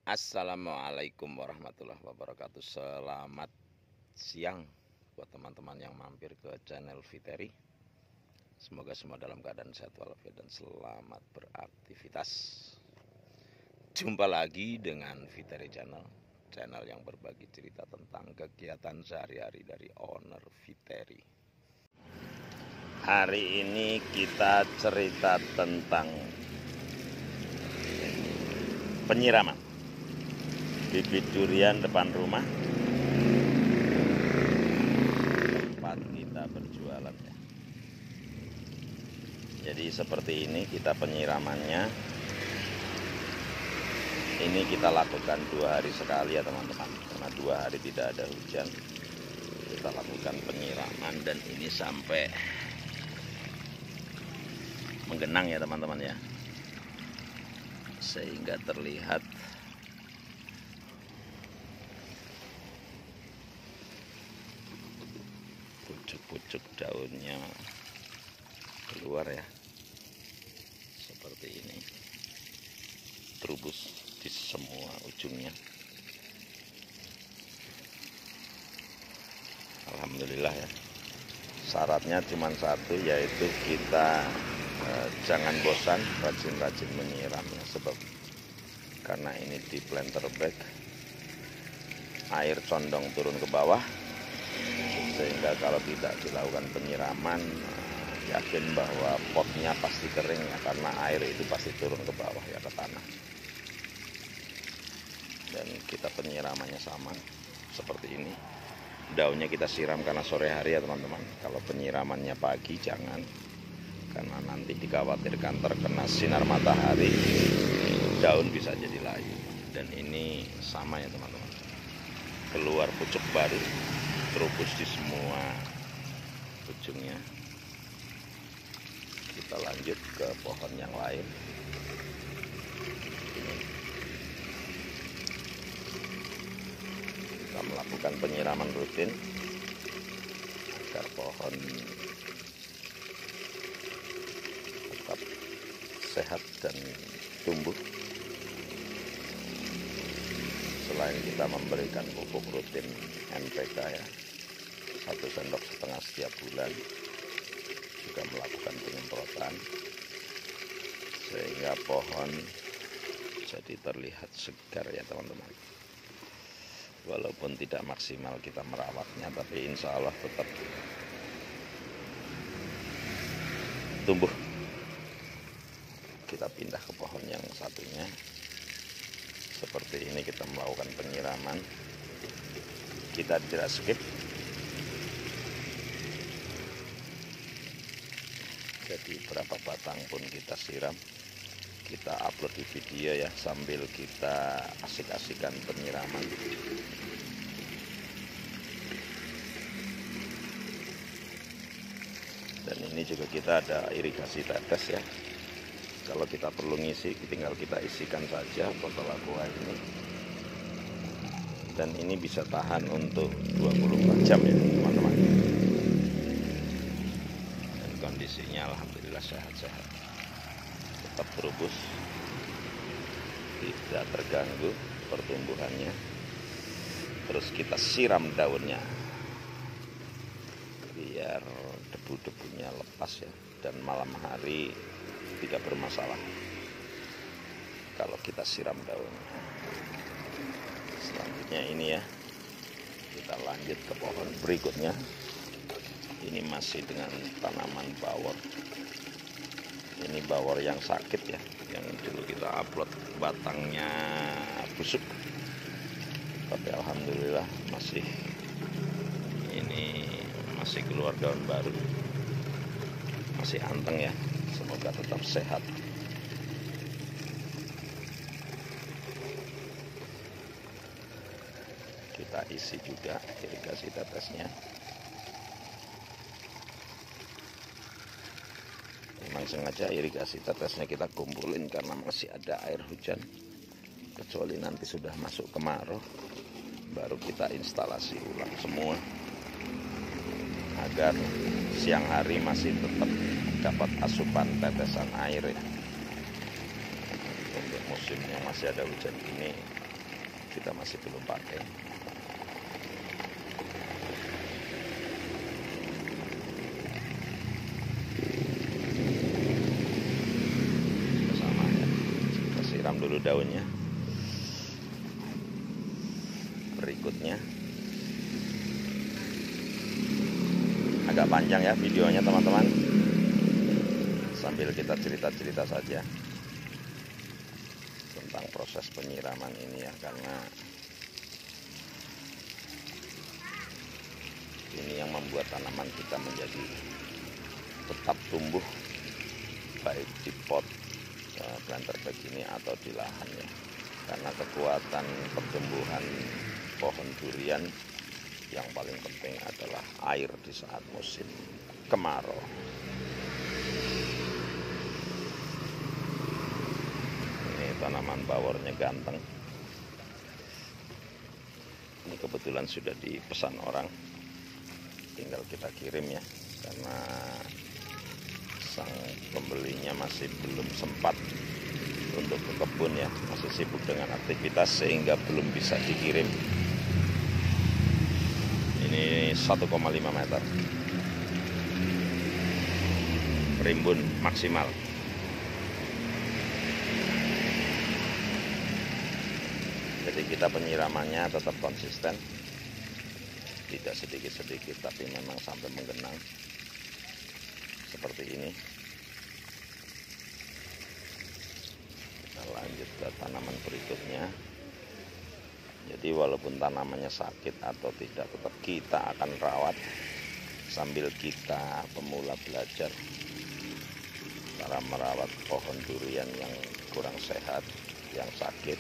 Assalamualaikum warahmatullahi wabarakatuh. Selamat siang buat teman-teman yang mampir ke channel Viteri. Semoga semua dalam keadaan sehat walafiat dan selamat beraktivitas. Jumpa lagi dengan Viteri channel yang berbagi cerita tentang kegiatan sehari-hari dari owner Viteri. Hari ini kita cerita tentang penyiraman bibit durian depan rumah tempat kita berjualan ya. Jadi seperti ini kita penyiramannya. Ini kita lakukan 2 hari sekali ya teman-teman, karena 2 hari tidak ada hujan. Kita lakukan penyiraman dan ini sampai menggenang ya teman-teman ya, sehingga terlihat pucuk-pucuk daunnya keluar ya, seperti ini, terubus di semua ujungnya. Alhamdulillah ya. Syaratnya cuma satu, yaitu kita jangan bosan rajin-rajin menyiramnya, sebab karena ini di planter bag, air condong turun ke bawah, sehingga kalau tidak dilakukan penyiraman, yakin bahwa potnya pasti kering ya, karena air itu pasti turun ke bawah ya, ke tanah. Dan kita penyiramannya sama seperti ini. Daunnya kita siram karena sore hari ya teman-teman. Kalau penyiramannya pagi jangan, karena nanti dikhawatirkan terkena sinar matahari, daun bisa jadi layu. Dan ini sama ya teman-teman, keluar pucuk baru, terubus di semua ujungnya. Kita lanjut ke pohon yang lain. Ini kita melakukan penyiraman rutin agar pohon tetap sehat dan tumbuh. Selain kita memberikan pupuk rutin NPK ya, 1,5 sendok setiap bulan, juga melakukan penyemprotan sehingga pohon jadi terlihat segar ya teman-teman. Walaupun tidak maksimal kita merawatnya, tapi insya Allah tetap tumbuh. Kita pindah ke pohon yang satunya. Seperti ini kita melakukan penyiraman, kita tidak skip. Jadi berapa batang pun kita siram, kita upload di video ya, sambil kita asik-asikan penyiraman. Dan ini juga kita ada irigasi tetes ya. Kalau kita perlu ngisi, tinggal kita isikan saja botol aqua ini. Dan ini bisa tahan untuk 24 jam ya teman-teman. Dan kondisinya alhamdulillah sehat-sehat, tetap terubus, tidak terganggu pertumbuhannya. Terus kita siram daunnya biar debu-debunya lepas ya, dan malam hari tidak bermasalah kalau kita siram daunnya. Selanjutnya ini ya, kita lanjut ke pohon berikutnya. Ini masih dengan tanaman bawor. Ini bawor yang sakit ya, yang dulu kita upload batangnya busuk, tapi alhamdulillah masih keluar daun baru, masih anteng ya. Semoga tetap sehat. Kita isi juga irigasi tetesnya. Memang sengaja irigasi tetesnya kita kumpulin karena masih ada air hujan. Kecuali nanti sudah masuk kemarau, baru kita instalasi ulang semua, agar siang hari masih tetap dapat asupan tetesan air ya. Untuk musimnya masih ada hujan ini, kita masih belum pakai. Sama ya, kita siram dulu daunnya. Berikutnya agak panjang ya videonya teman-teman, sambil kita cerita-cerita saja tentang proses penyiraman ini ya, karena ini yang membuat tanaman kita menjadi tetap tumbuh baik di pot planter bag ini atau di lahan ya, karena kekuatan pertumbuhan pohon durian yang paling penting adalah air di saat musim kemarau. Ini tanaman bawornya ganteng. Ini kebetulan sudah dipesan orang, tinggal kita kirim ya, karena sang pembelinya masih belum sempat untuk ke kebun ya, masih sibuk dengan aktivitas sehingga belum bisa dikirim. Ini 1,5 meter rimbun maksimal. Jadi kita penyiramannya tetap konsisten, tidak sedikit-sedikit tapi memang sampai menggenang seperti ini. Kita lanjut ke tanaman berikutnya. Jadi walaupun tanamannya sakit atau tidak, tetap kita akan rawat sambil kita pemula belajar cara merawat pohon durian yang kurang sehat, yang sakit,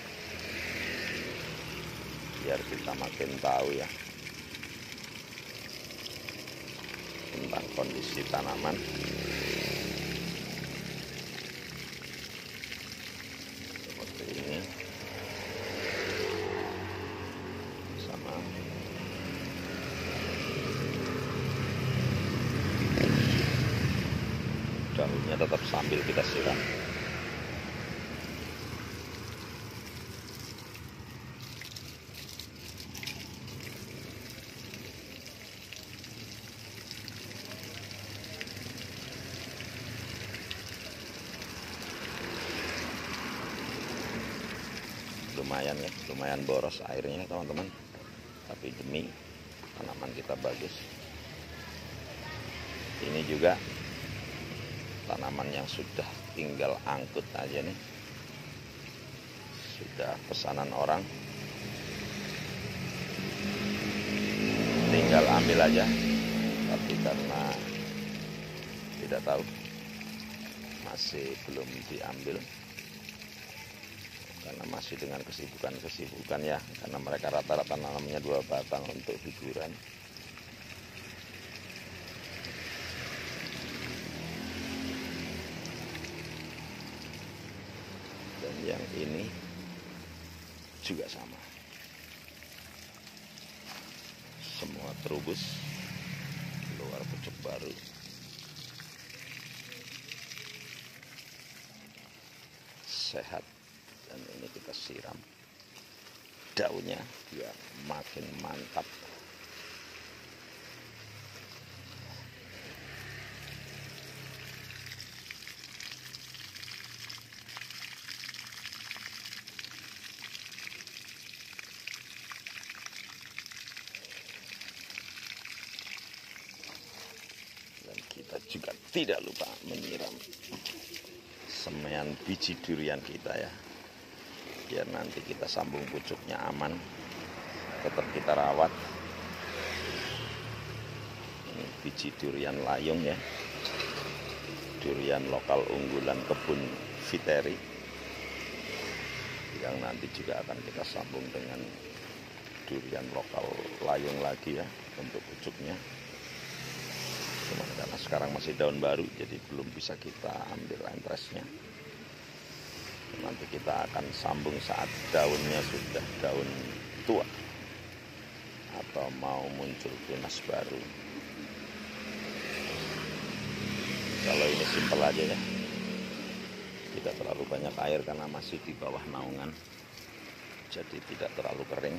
biar kita makin tahu ya tentang kondisi tanaman. Seperti ini. Daunnya tetap sambil kita siram. Lumayan ya, lumayan boros airnya teman-teman, tapi demi tanaman kita bagus. Ini juga tanaman yang sudah tinggal angkut aja nih, sudah pesanan orang, tinggal ambil aja, tapi karena tidak tahu, masih belum diambil karena masih dengan kesibukan ya, karena mereka rata-rata nanamnya 2 batang untuk hiburan. Dan yang ini juga sama, semua terubus, keluar pucuk baru. Sehat. Dan ini kita siram daunnya biar makin mantap. Dan kita juga tidak lupa menyiram semaian biji durian kita ya, biar nanti kita sambung pucuknya aman, tetap kita rawat. Ini biji durian layung ya, durian lokal unggulan kebun Viteri, yang nanti juga akan kita sambung dengan durian lokal layung lagi ya untuk pucuknya. Cuman karena sekarang masih daun baru, jadi belum bisa kita ambil entresnya. Nanti kita akan sambung saat daunnya sudah daun tua atau mau muncul tunas baru. Kalau ini simpel aja ya, tidak terlalu banyak air karena masih di bawah naungan. jadi tidak terlalu kering.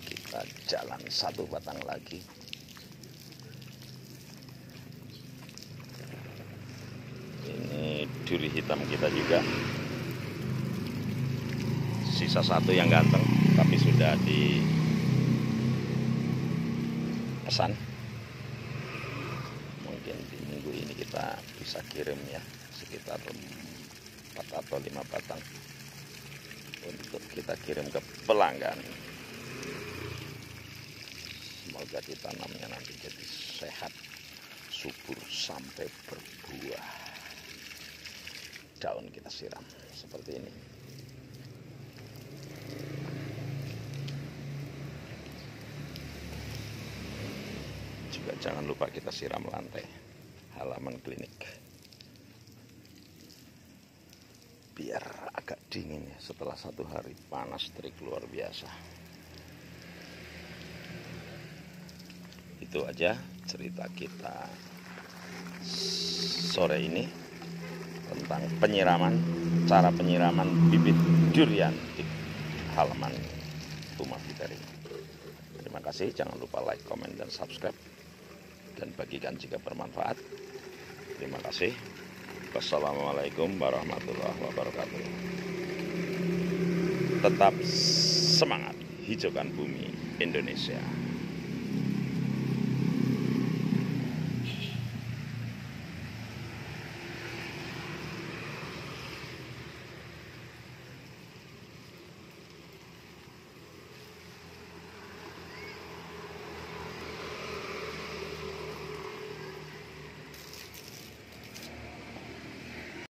Kita jalan satu batang lagi. Ini duri hitam kita juga, sisa satu yang ganteng tapi sudah dipesan. Mungkin di minggu ini kita bisa kirim ya, sekitar 4 atau 5 batang untuk kita kirim ke pelanggan. Semoga ditanamnya nanti jadi sehat, subur sampai berbuah. Daun kita siram seperti ini. Juga jangan lupa kita siram lantai halaman klinik biar agak dingin ya setelah 1 hari panas terik luar biasa. Itu aja cerita kita sore ini tentang penyiraman, cara penyiraman bibit durian di halaman rumah kita ini. Terima kasih, jangan lupa like, komen, dan subscribe, dan bagikan jika bermanfaat. Terima kasih. Wassalamualaikum warahmatullahi wabarakatuh. Tetap semangat, hijaukan bumi Indonesia.